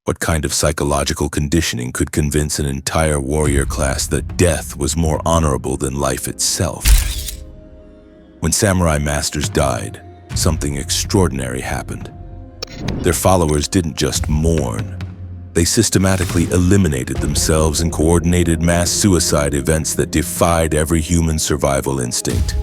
What kind of psychological conditioning could convince an entire warrior class that death was more honorable than life itself? When samurai masters died, something extraordinary happened. Their followers didn't just mourn. They systematically eliminated themselves in coordinated mass suicide events that defied every human survival instinct.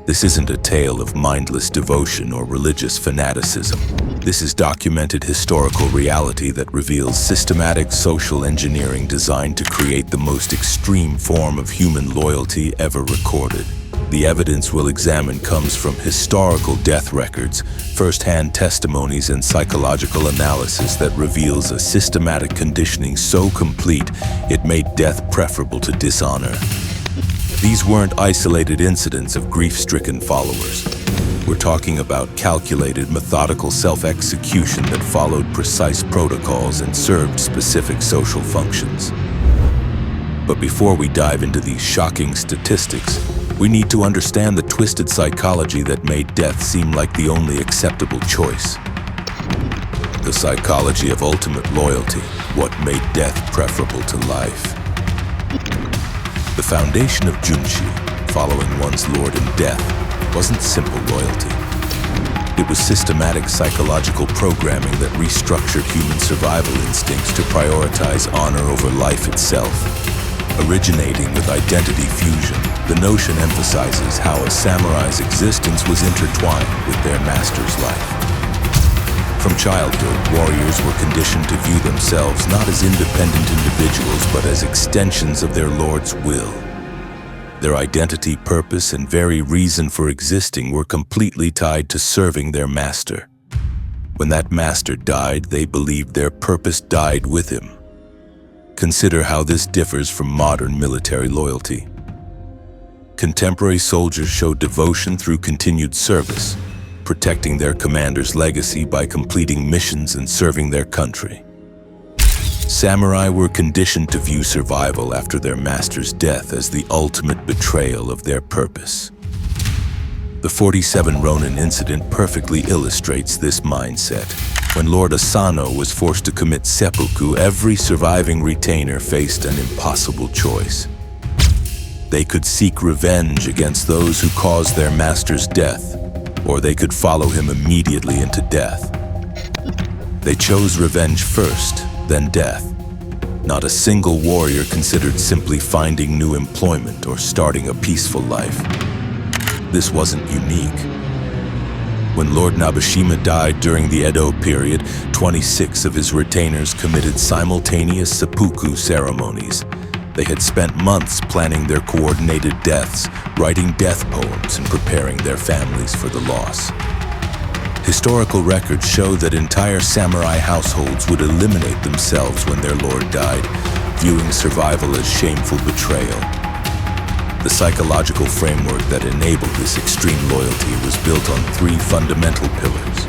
This isn't a tale of mindless devotion or religious fanaticism. This is documented historical reality that reveals systematic social engineering designed to create the most extreme form of human loyalty ever recorded. The evidence we'll examine comes from historical death records, first-hand testimonies, and psychological analysis that reveals a systematic conditioning so complete it made death preferable to dishonor. These weren't isolated incidents of grief-stricken followers. We're talking about calculated, methodical self-execution that followed precise protocols and served specific social functions. But before we dive into these shocking statistics, we need to understand the twisted psychology that made death seem like the only acceptable choice. The psychology of ultimate loyalty, what made death preferable to life. The foundation of Junshi, following one's lord in death, wasn't simple loyalty. It was systematic psychological programming that restructured human survival instincts to prioritize honor over life itself. Originating with identity fusion, the notion emphasizes how a samurai's existence was intertwined with their master's life. From childhood, warriors were conditioned to view themselves not as independent individuals, but as extensions of their lord's will. Their identity, purpose, and very reason for existing were completely tied to serving their master. When that master died, they believed their purpose died with him. Consider how this differs from modern military loyalty. Contemporary soldiers show devotion through continued service, protecting their commander's legacy by completing missions and serving their country. Samurai were conditioned to view survival after their master's death as the ultimate betrayal of their purpose. The 47 Ronin incident perfectly illustrates this mindset. When Lord Asano was forced to commit seppuku, every surviving retainer faced an impossible choice. They could seek revenge against those who caused their master's death, or they could follow him immediately into death. They chose revenge first, then death. Not a single warrior considered simply finding new employment or starting a peaceful life. This wasn't unique. When Lord Nabeshima died during the Edo period, 26 of his retainers committed simultaneous seppuku ceremonies. They had spent months planning their coordinated deaths, writing death poems, and preparing their families for the loss. Historical records show that entire samurai households would eliminate themselves when their lord died, viewing survival as shameful betrayal. The psychological framework that enabled this extreme loyalty was built on three fundamental pillars.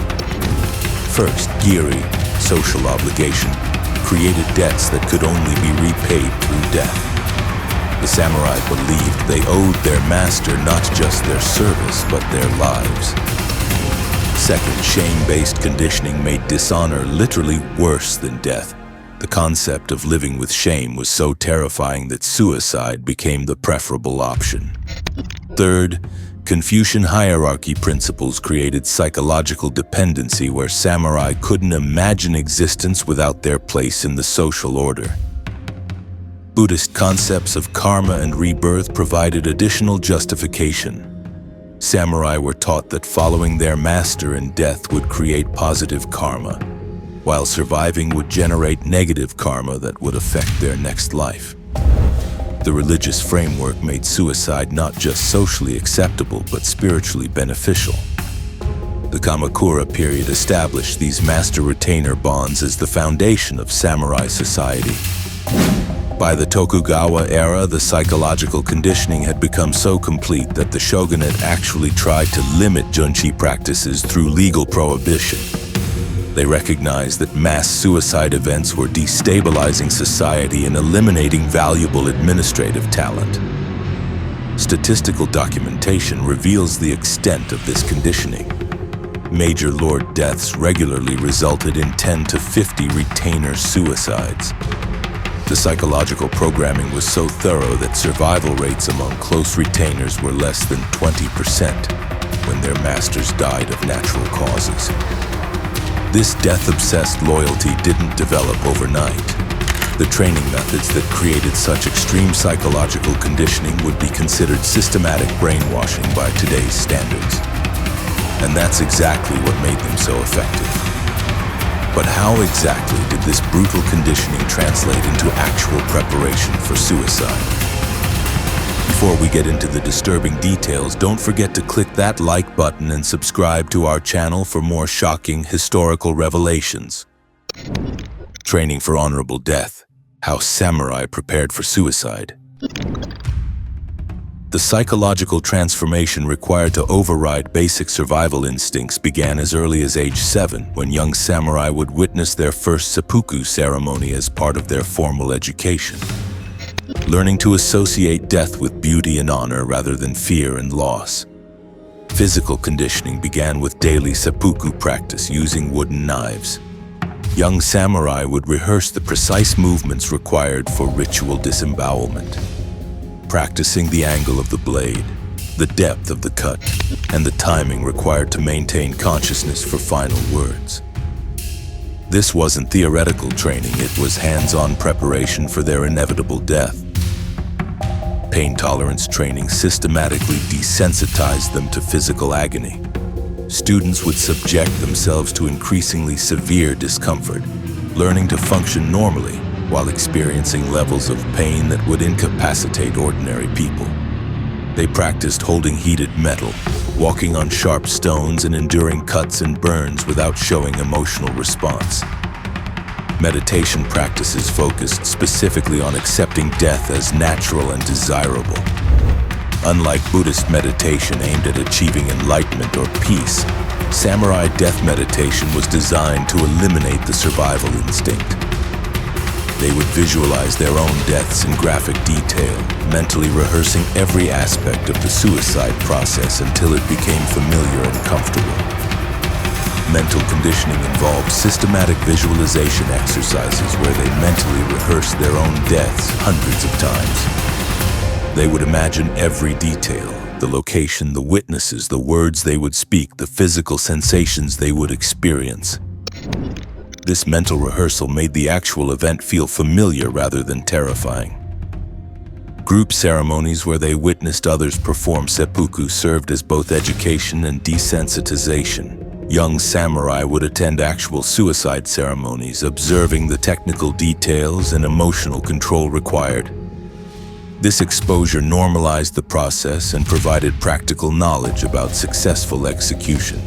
First, giri, social obligation, created debts that could only be repaid through death. The samurai believed they owed their master not just their service, but their lives. Second, shame-based conditioning made dishonor literally worse than death. The concept of living with shame was so terrifying that suicide became the preferable option. Third, Confucian hierarchy principles created psychological dependency where samurai couldn't imagine existence without their place in the social order. Buddhist concepts of karma and rebirth provided additional justification. Samurai were taught that following their master in death would create positive karma, while surviving would generate negative karma that would affect their next life. The religious framework made suicide not just socially acceptable, but spiritually beneficial. The Kamakura period established these master-retainer bonds as the foundation of samurai society. By the Tokugawa era, the psychological conditioning had become so complete that the shogunate actually tried to limit junshi practices through legal prohibition. They recognized that mass suicide events were destabilizing society and eliminating valuable administrative talent. Statistical documentation reveals the extent of this conditioning. Major lord deaths regularly resulted in 10 to 50 retainer suicides. The psychological programming was so thorough that survival rates among close retainers were less than 20% when their masters died of natural causes. This death-obsessed loyalty didn't develop overnight. The training methods that created such extreme psychological conditioning would be considered systematic brainwashing by today's standards. And that's exactly what made them so effective. But how exactly did this brutal conditioning translate into actual preparation for suicide? Before we get into the disturbing details, don't forget to click that like button and subscribe to our channel for more shocking historical revelations. Training for honorable death. How samurai prepared for suicide. The psychological transformation required to override basic survival instincts began as early as age 7, when young samurai would witness their first seppuku ceremony as part of their formal education. Learning to associate death with beauty and honor rather than fear and loss. Physical conditioning began with daily seppuku practice using wooden knives. Young samurai would rehearse the precise movements required for ritual disembowelment, practicing the angle of the blade, the depth of the cut, and the timing required to maintain consciousness for final words. This wasn't theoretical training, it was hands-on preparation for their inevitable death. Pain tolerance training systematically desensitized them to physical agony. Students would subject themselves to increasingly severe discomfort, learning to function normally while experiencing levels of pain that would incapacitate ordinary people. They practiced holding heated metal, walking on sharp stones, and enduring cuts and burns without showing emotional response. Meditation practices focused specifically on accepting death as natural and desirable. Unlike Buddhist meditation aimed at achieving enlightenment or peace, samurai death meditation was designed to eliminate the survival instinct. They would visualize their own deaths in graphic detail, mentally rehearsing every aspect of the suicide process until it became familiar and comfortable. Mental conditioning involved systematic visualization exercises where they mentally rehearsed their own deaths hundreds of times. They would imagine every detail, the location, the witnesses, the words they would speak, the physical sensations they would experience. This mental rehearsal made the actual event feel familiar rather than terrifying. Group ceremonies where they witnessed others perform seppuku served as both education and desensitization. Young samurai would attend actual suicide ceremonies, observing the technical details and emotional control required. This exposure normalized the process and provided practical knowledge about successful execution.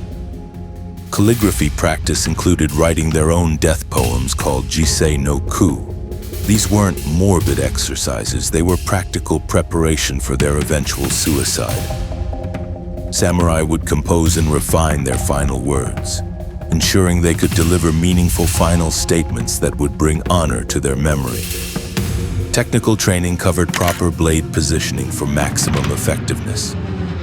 Calligraphy practice included writing their own death poems called jisei no ku. These weren't morbid exercises, they were practical preparation for their eventual suicide. Samurai would compose and refine their final words, ensuring they could deliver meaningful final statements that would bring honor to their memory. Technical training covered proper blade positioning for maximum effectiveness.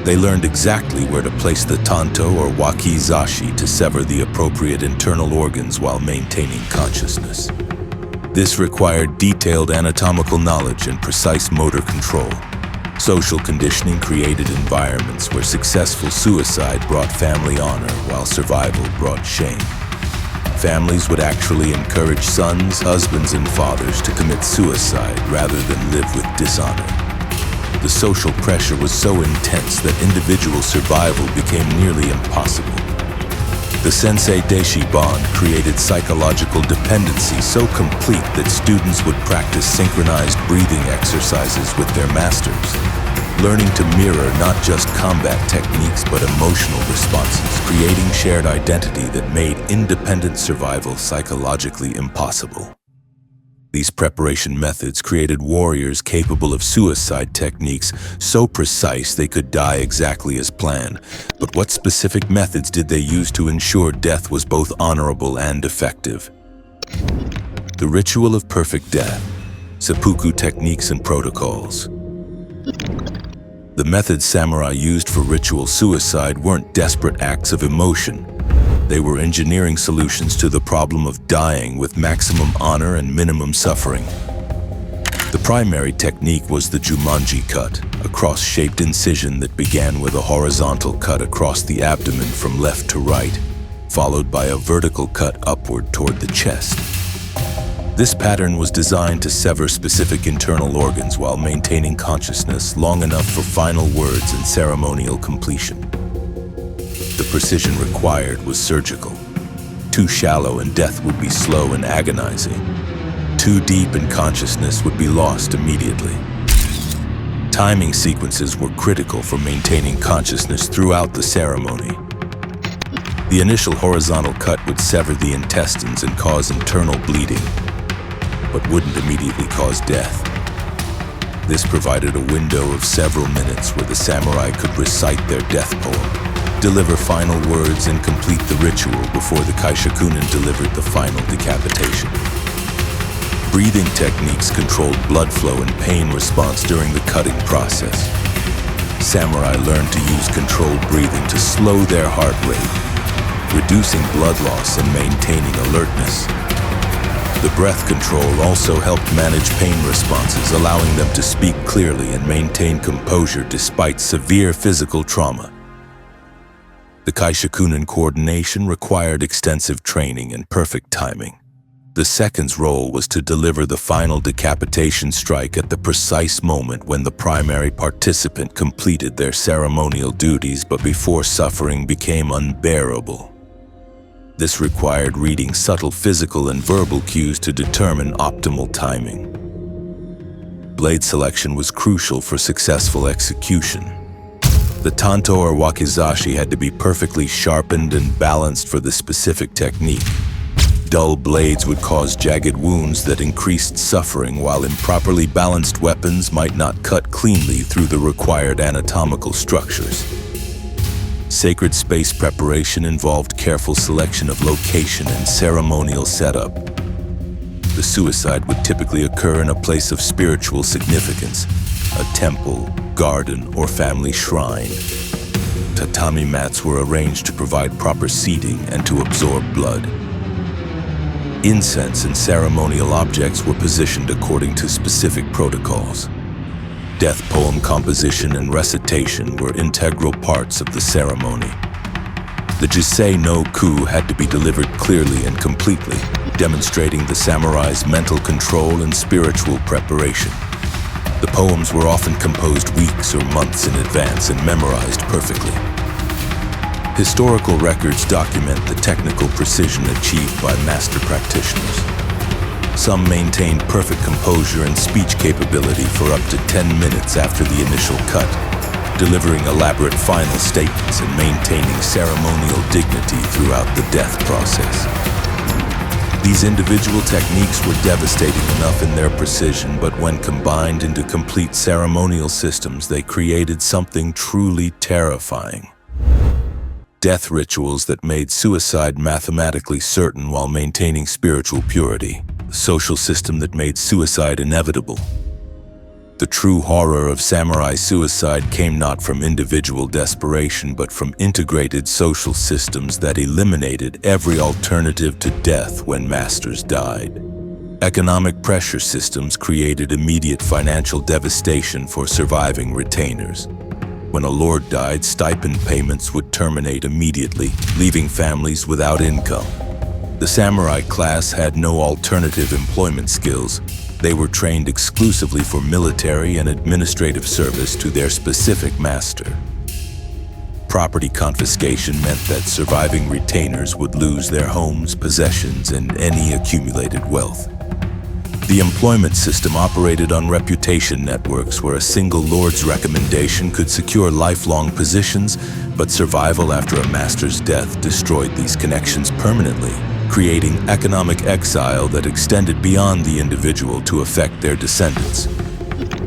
They learned exactly where to place the tanto or wakizashi to sever the appropriate internal organs while maintaining consciousness. This required detailed anatomical knowledge and precise motor control. Social conditioning created environments where successful suicide brought family honor while survival brought shame. Families would actually encourage sons, husbands, and fathers to commit suicide rather than live with dishonor. The social pressure was so intense that individual survival became nearly impossible. The sensei-deshi bond created psychological dependency so complete that students would practice synchronized breathing exercises with their masters, learning to mirror not just combat techniques but emotional responses, creating shared identity that made independent survival psychologically impossible. These preparation methods created warriors capable of suicide techniques so precise they could die exactly as planned. But what specific methods did they use to ensure death was both honorable and effective? The ritual of perfect death, seppuku techniques and protocols. The methods samurai used for ritual suicide weren't desperate acts of emotion. They were engineering solutions to the problem of dying with maximum honor and minimum suffering. The primary technique was the Jumanji cut, a cross-shaped incision that began with a horizontal cut across the abdomen from left to right, followed by a vertical cut upward toward the chest. This pattern was designed to sever specific internal organs while maintaining consciousness long enough for final words and ceremonial completion. The precision required was surgical. Too shallow and death would be slow and agonizing. Too deep and consciousness would be lost immediately. Timing sequences were critical for maintaining consciousness throughout the ceremony. The initial horizontal cut would sever the intestines and cause internal bleeding, but wouldn't immediately cause death. This provided a window of several minutes where the samurai could recite their death poem, deliver final words, and complete the ritual before the kaishakunin delivered the final decapitation. Breathing techniques controlled blood flow and pain response during the cutting process. Samurai learned to use controlled breathing to slow their heart rate, reducing blood loss and maintaining alertness. The breath control also helped manage pain responses, allowing them to speak clearly and maintain composure despite severe physical trauma. The kaishakunin coordination required extensive training and perfect timing. The second's role was to deliver the final decapitation strike at the precise moment when the primary participant completed their ceremonial duties but before suffering became unbearable. This required reading subtle physical and verbal cues to determine optimal timing. Blade selection was crucial for successful execution. The tanto or wakizashi had to be perfectly sharpened and balanced for the specific technique. Dull blades would cause jagged wounds that increased suffering, while improperly balanced weapons might not cut cleanly through the required anatomical structures. Sacred space preparation involved careful selection of location and ceremonial setup. The suicide would typically occur in a place of spiritual significance, a temple, garden, or family shrine. Tatami mats were arranged to provide proper seating and to absorb blood. Incense and ceremonial objects were positioned according to specific protocols. Death poem composition and recitation were integral parts of the ceremony. The Jisei no ku had to be delivered clearly and completely, demonstrating the samurai's mental control and spiritual preparation. The poems were often composed weeks or months in advance and memorized perfectly. Historical records document the technical precision achieved by master practitioners. Some maintained perfect composure and speech capability for up to 10 minutes after the initial cut, delivering elaborate final statements and maintaining ceremonial dignity throughout the death process. These individual techniques were devastating enough in their precision, but when combined into complete ceremonial systems, they created something truly terrifying. Death rituals that made suicide mathematically certain while maintaining spiritual purity. A social system that made suicide inevitable. The true horror of samurai suicide came not from individual desperation, but from integrated social systems that eliminated every alternative to death when masters died. Economic pressure systems created immediate financial devastation for surviving retainers. When a lord died, stipend payments would terminate immediately, leaving families without income. The samurai class had no alternative employment skills. They were trained exclusively for military and administrative service to their specific master. Property confiscation meant that surviving retainers would lose their homes, possessions, and any accumulated wealth. The employment system operated on reputation networks where a single lord's recommendation could secure lifelong positions, but survival after a master's death destroyed these connections permanently, creating economic exile that extended beyond the individual to affect their descendants.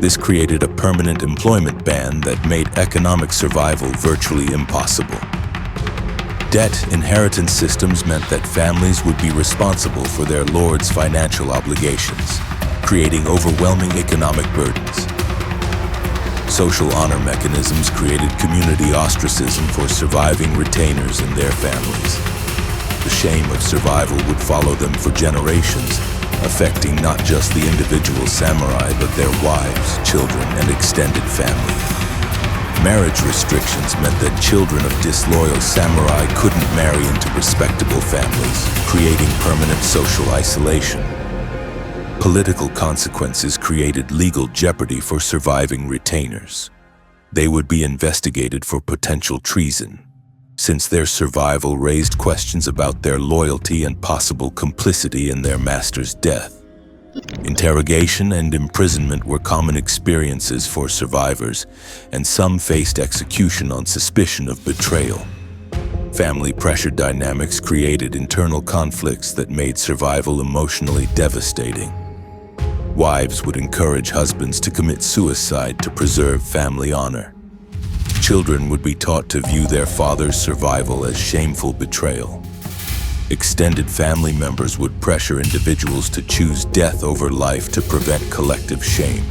This created a permanent employment ban that made economic survival virtually impossible. Debt inheritance systems meant that families would be responsible for their lord's financial obligations, creating overwhelming economic burdens. Social honor mechanisms created community ostracism for surviving retainers and their families. The shame of survival would follow them for generations, affecting not just the individual samurai but their wives, children, and extended family. Marriage restrictions meant that children of disloyal samurai couldn't marry into respectable families, creating permanent social isolation. Political consequences created legal jeopardy for surviving retainers. They would be investigated for potential treason, since their survival raised questions about their loyalty and possible complicity in their master's death. Interrogation and imprisonment were common experiences for survivors, and some faced execution on suspicion of betrayal. Family pressure dynamics created internal conflicts that made survival emotionally devastating. Wives would encourage husbands to commit suicide to preserve family honor. Children would be taught to view their father's survival as shameful betrayal. Extended family members would pressure individuals to choose death over life to prevent collective shame.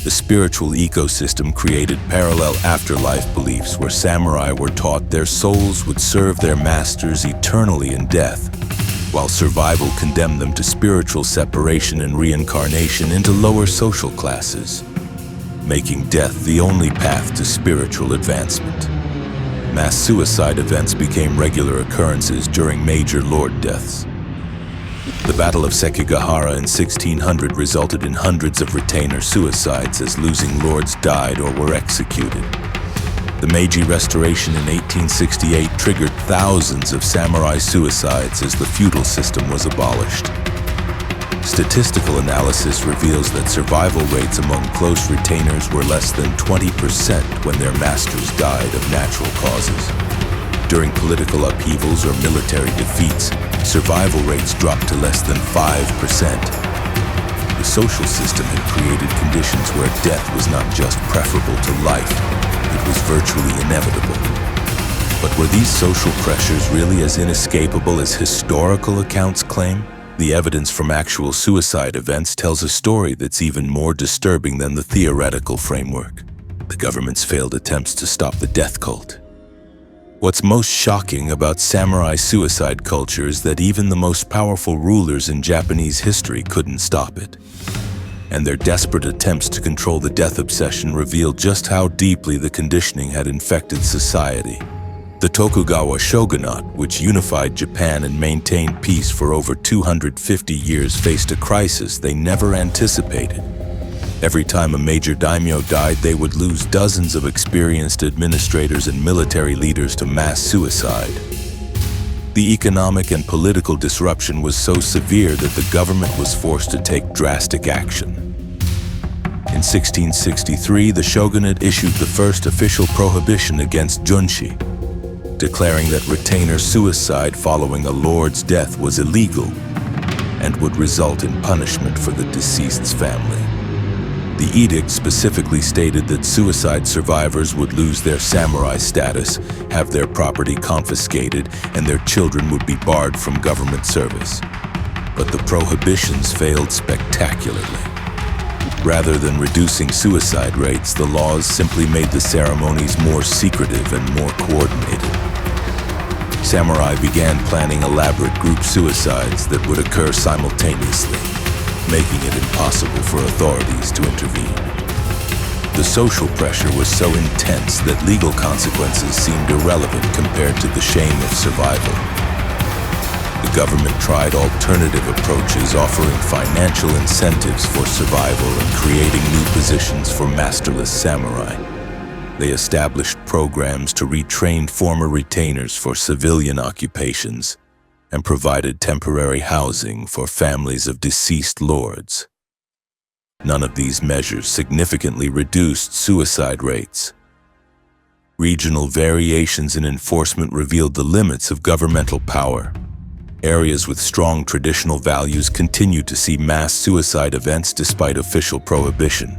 The spiritual ecosystem created parallel afterlife beliefs where samurai were taught their souls would serve their masters eternally in death, while survival condemned them to spiritual separation and reincarnation into lower social classes, making death the only path to spiritual advancement. Mass suicide events became regular occurrences during major lord deaths. The Battle of Sekigahara in 1600 resulted in hundreds of retainer suicides as losing lords died or were executed. The Meiji Restoration in 1868 triggered thousands of samurai suicides as the feudal system was abolished. Statistical analysis reveals that survival rates among close retainers were less than 20% when their masters died of natural causes. During political upheavals or military defeats, survival rates dropped to less than 5%. The social system had created conditions where death was not just preferable to life, it was virtually inevitable. But were these social pressures really as inescapable as historical accounts claim? The evidence from actual suicide events tells a story that's even more disturbing than the theoretical framework: the government's failed attempts to stop the death cult. What's most shocking about samurai suicide culture is that even the most powerful rulers in Japanese history couldn't stop it. And their desperate attempts to control the death obsession revealed just how deeply the conditioning had infected society. The Tokugawa shogunate, which unified Japan and maintained peace for over 250 years, faced a crisis they never anticipated. Every time a major daimyo died, they would lose dozens of experienced administrators and military leaders to mass suicide. The economic and political disruption was so severe that the government was forced to take drastic action. In 1663, the shogunate issued the first official prohibition against junshi, declaring that retainer suicide following a lord's death was illegal and would result in punishment for the deceased's family. The edict specifically stated that suicide survivors would lose their samurai status, have their property confiscated, and their children would be barred from government service. But the prohibitions failed spectacularly. Rather than reducing suicide rates, the laws simply made the ceremonies more secretive and more coordinated. Samurai began planning elaborate group suicides that would occur simultaneously, making it impossible for authorities to intervene. The social pressure was so intense that legal consequences seemed irrelevant compared to the shame of survival. The government tried alternative approaches, offering financial incentives for survival and creating new positions for masterless samurai. They established programs to retrain former retainers for civilian occupations and provided temporary housing for families of deceased lords. None of these measures significantly reduced suicide rates. Regional variations in enforcement revealed the limits of governmental power. Areas with strong traditional values continued to see mass suicide events despite official prohibition.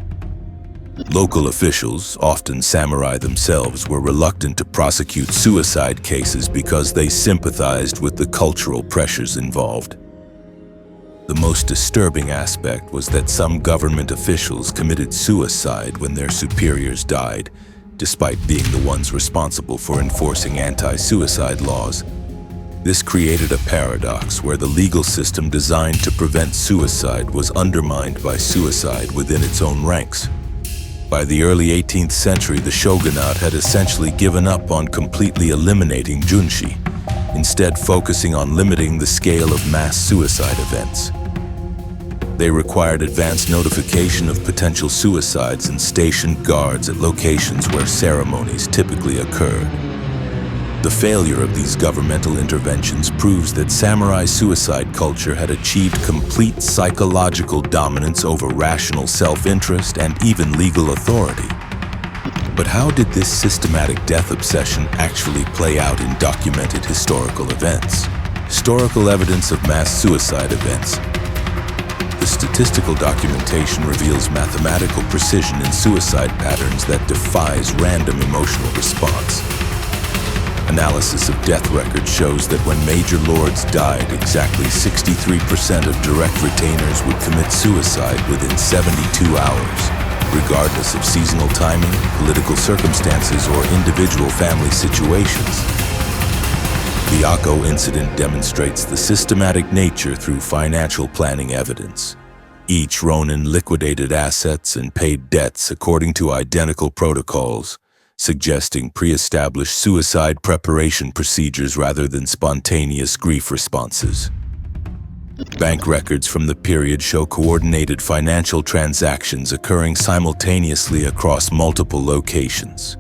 Local officials, often samurai themselves, were reluctant to prosecute suicide cases because they sympathized with the cultural pressures involved. The most disturbing aspect was that some government officials committed suicide when their superiors died, despite being the ones responsible for enforcing anti-suicide laws. This created a paradox where the legal system designed to prevent suicide was undermined by suicide within its own ranks. By the early 18th century, the shogunate had essentially given up on completely eliminating junshi, instead focusing on limiting the scale of mass suicide events. They required advance notification of potential suicides and stationed guards at locations where ceremonies typically occurred. The failure of these governmental interventions proves that samurai suicide culture had achieved complete psychological dominance over rational self-interest and even legal authority. But how did this systematic death obsession actually play out in documented historical events? Historical evidence of mass suicide events. The statistical documentation reveals mathematical precision in suicide patterns that defies random emotional response. Analysis of death records shows that when major lords died, exactly 63% of direct retainers would commit suicide within 72 hours, regardless of seasonal timing, political circumstances, or individual family situations. The Akko incident demonstrates the systematic nature through financial planning evidence. Each ronin liquidated assets and paid debts according to identical protocols, suggesting pre-established suicide preparation procedures rather than spontaneous grief responses. Bank records from the period show coordinated financial transactions occurring simultaneously across multiple locations.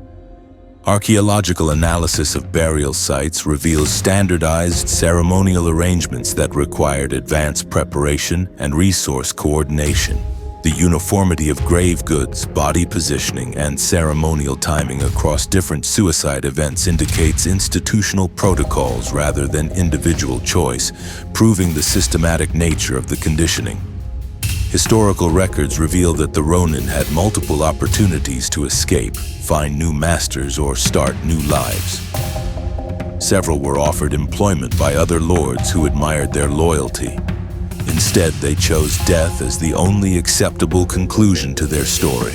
Archaeological analysis of burial sites reveals standardized ceremonial arrangements that required advanced preparation and resource coordination. The uniformity of grave goods, body positioning, and ceremonial timing across different suicide events indicates institutional protocols rather than individual choice, proving the systematic nature of the conditioning. Historical records reveal that the ronin had multiple opportunities to escape, find new masters, or start new lives. Several were offered employment by other lords who admired their loyalty. Instead, they chose death as the only acceptable conclusion to their story.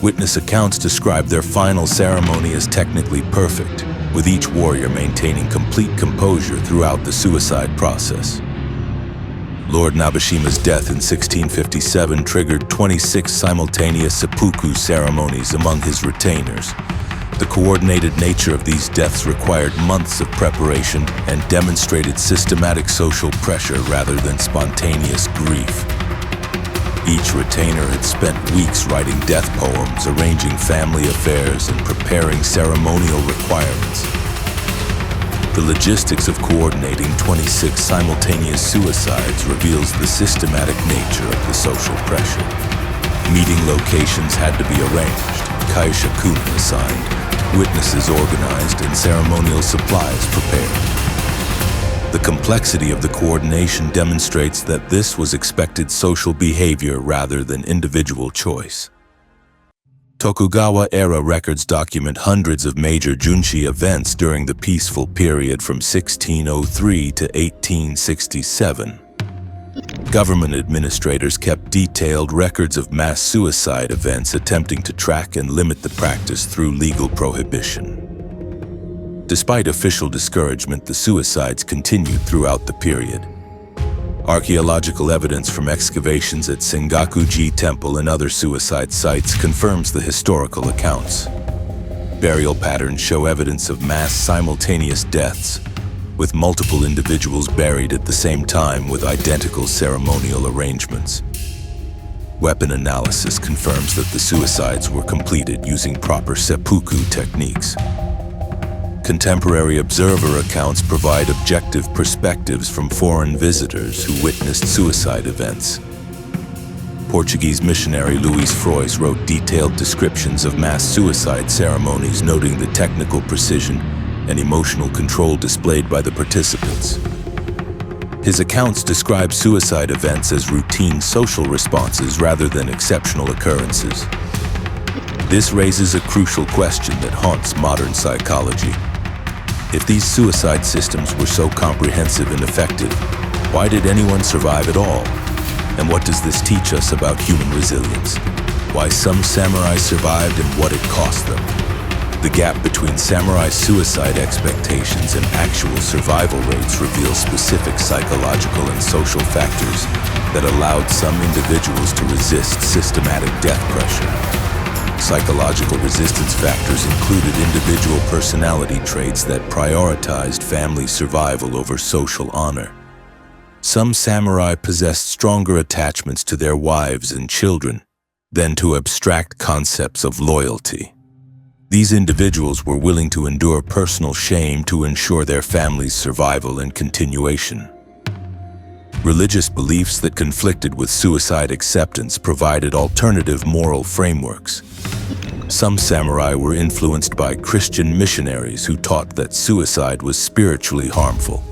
Witness accounts describe their final ceremony as technically perfect, with each warrior maintaining complete composure throughout the suicide process. Lord Nabeshima's death in 1657 triggered 26 simultaneous seppuku ceremonies among his retainers. The coordinated nature of these deaths required months of preparation and demonstrated systematic social pressure rather than spontaneous grief. Each retainer had spent weeks writing death poems, arranging family affairs, and preparing ceremonial requirements. The logistics of coordinating 26 simultaneous suicides reveals the systematic nature of the social pressure. Meeting locations had to be arranged, kaishakunin assigned, witnesses organized, and ceremonial supplies prepared. The complexity of the coordination demonstrates that this was expected social behavior rather than individual choice. Tokugawa-era records document hundreds of major junshi events during the peaceful period from 1603 to 1867. Government administrators kept detailed records of mass suicide events, attempting to track and limit the practice through legal prohibition. Despite official discouragement, the suicides continued throughout the period. Archaeological evidence from excavations at Sengaku-ji Temple and other suicide sites confirms the historical accounts. Burial patterns show evidence of mass simultaneous deaths, with multiple individuals buried at the same time with identical ceremonial arrangements. Weapon analysis confirms that the suicides were completed using proper seppuku techniques. Contemporary observer accounts provide objective perspectives from foreign visitors who witnessed suicide events. Portuguese missionary Luís Frois wrote detailed descriptions of mass suicide ceremonies, noting the technical precision and emotional control displayed by the participants. His accounts describe suicide events as routine social responses rather than exceptional occurrences. This raises a crucial question that haunts modern psychology. If these suicide systems were so comprehensive and effective, why did anyone survive at all? And what does this teach us about human resilience? Why some samurai survived and what it cost them? The gap between samurai suicide expectations and actual survival rates reveals specific psychological and social factors that allowed some individuals to resist systematic death pressure. Psychological resistance factors included individual personality traits that prioritized family survival over social honor. Some samurai possessed stronger attachments to their wives and children than to abstract concepts of loyalty. These individuals were willing to endure personal shame to ensure their family's survival and continuation. Religious beliefs that conflicted with suicide acceptance provided alternative moral frameworks. Some samurai were influenced by Christian missionaries who taught that suicide was spiritually harmful.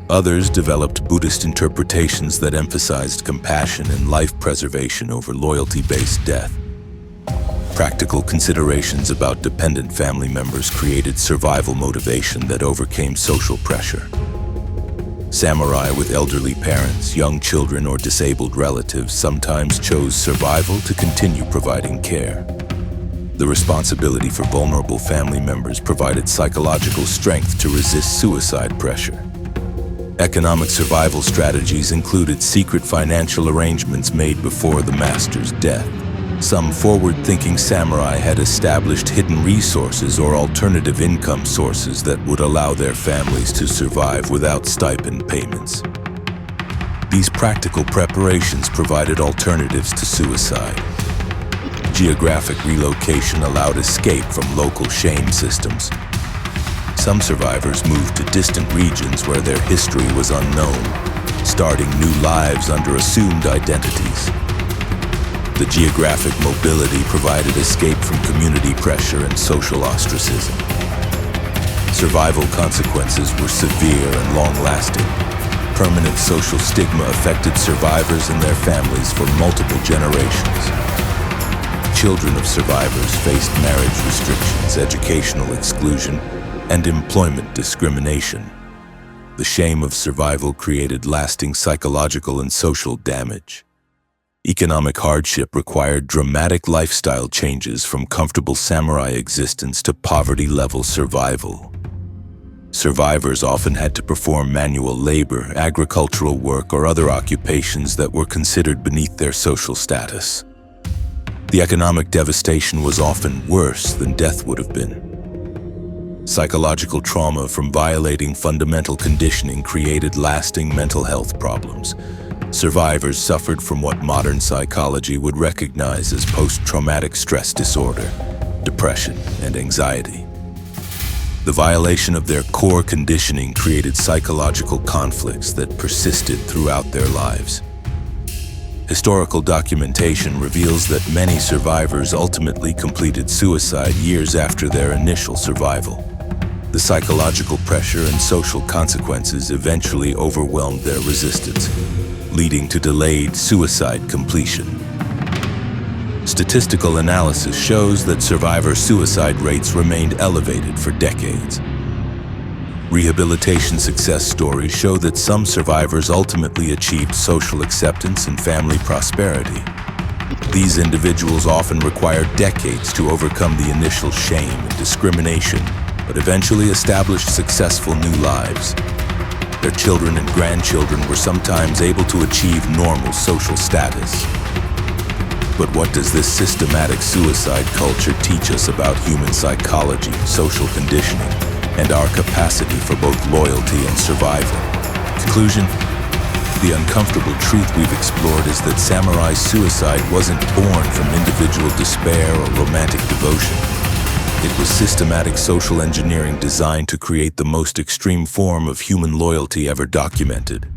Others developed Buddhist interpretations that emphasized compassion and life preservation over loyalty-based death. Practical considerations about dependent family members created survival motivation that overcame social pressure. Samurai with elderly parents, young children, or disabled relatives sometimes chose survival to continue providing care. The responsibility for vulnerable family members provided psychological strength to resist suicide pressure. Economic survival strategies included secret financial arrangements made before the master's death. Some forward-thinking samurai had established hidden resources or alternative income sources that would allow their families to survive without stipend payments. These practical preparations provided alternatives to suicide. Geographic relocation allowed escape from local shame systems. Some survivors moved to distant regions where their history was unknown, starting new lives under assumed identities. The geographic mobility provided escape from community pressure and social ostracism. Survival consequences were severe and long-lasting. Permanent social stigma affected survivors and their families for multiple generations. Children of survivors faced marriage restrictions, educational exclusion, and employment discrimination. The shame of survival created lasting psychological and social damage. Economic hardship required dramatic lifestyle changes from comfortable samurai existence to poverty-level survival. Survivors often had to perform manual labor, agricultural work, or other occupations that were considered beneath their social status. The economic devastation was often worse than death would have been. Psychological trauma from violating fundamental conditioning created lasting mental health problems. Survivors suffered from what modern psychology would recognize as post-traumatic stress disorder, depression, and anxiety. The violation of their core conditioning created psychological conflicts that persisted throughout their lives. Historical documentation reveals that many survivors ultimately completed suicide years after their initial survival. The psychological pressure and social consequences eventually overwhelmed their resistance, leading to delayed suicide completion. Statistical analysis shows that survivor suicide rates remained elevated for decades. Rehabilitation success stories show that some survivors ultimately achieved social acceptance and family prosperity. These individuals often required decades to overcome the initial shame and discrimination, but eventually established successful new lives. Their children and grandchildren were sometimes able to achieve normal social status. But what does this systematic suicide culture teach us about human psychology, social conditioning, and our capacity for both loyalty and survival? Conclusion: the uncomfortable truth we've explored is that samurai suicide wasn't born from individual despair or romantic devotion. It was systematic social engineering designed to create the most extreme form of human loyalty ever documented.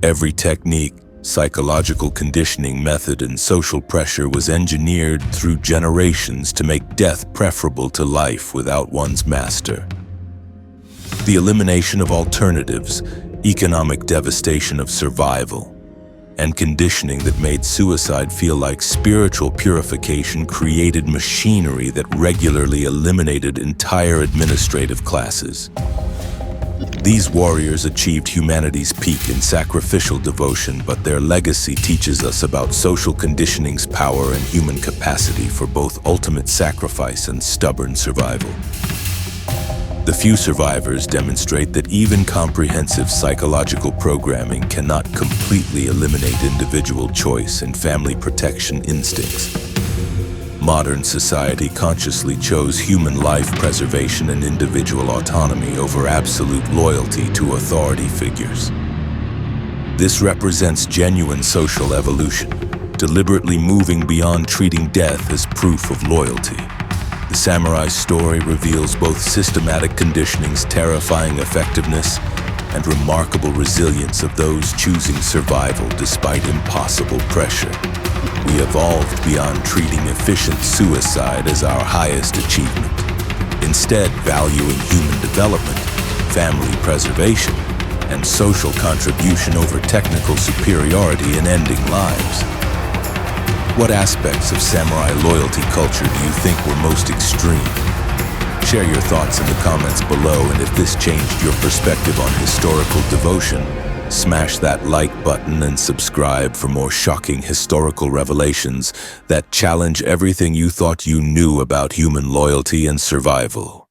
Every technique, psychological conditioning method, and social pressure was engineered through generations to make death preferable to life without one's master. The elimination of alternatives, economic devastation of survival, and conditioning that made suicide feel like spiritual purification created machinery that regularly eliminated entire administrative classes. These warriors achieved humanity's peak in sacrificial devotion, but their legacy teaches us about social conditioning's power and human capacity for both ultimate sacrifice and stubborn survival. The few survivors demonstrate that even comprehensive psychological programming cannot completely eliminate individual choice and family protection instincts. Modern society consciously chose human life preservation and individual autonomy over absolute loyalty to authority figures. This represents genuine social evolution, deliberately moving beyond treating death as proof of loyalty. The samurai's story reveals both systematic conditioning's terrifying effectiveness and remarkable resilience of those choosing survival despite impossible pressure. We evolved beyond treating efficient suicide as our highest achievement, instead valuing human development, family preservation, and social contribution over technical superiority in ending lives. What aspects of samurai loyalty culture do you think were most extreme? Share your thoughts in the comments below, and if this changed your perspective on historical devotion, smash that like button and subscribe for more shocking historical revelations that challenge everything you thought you knew about human loyalty and survival.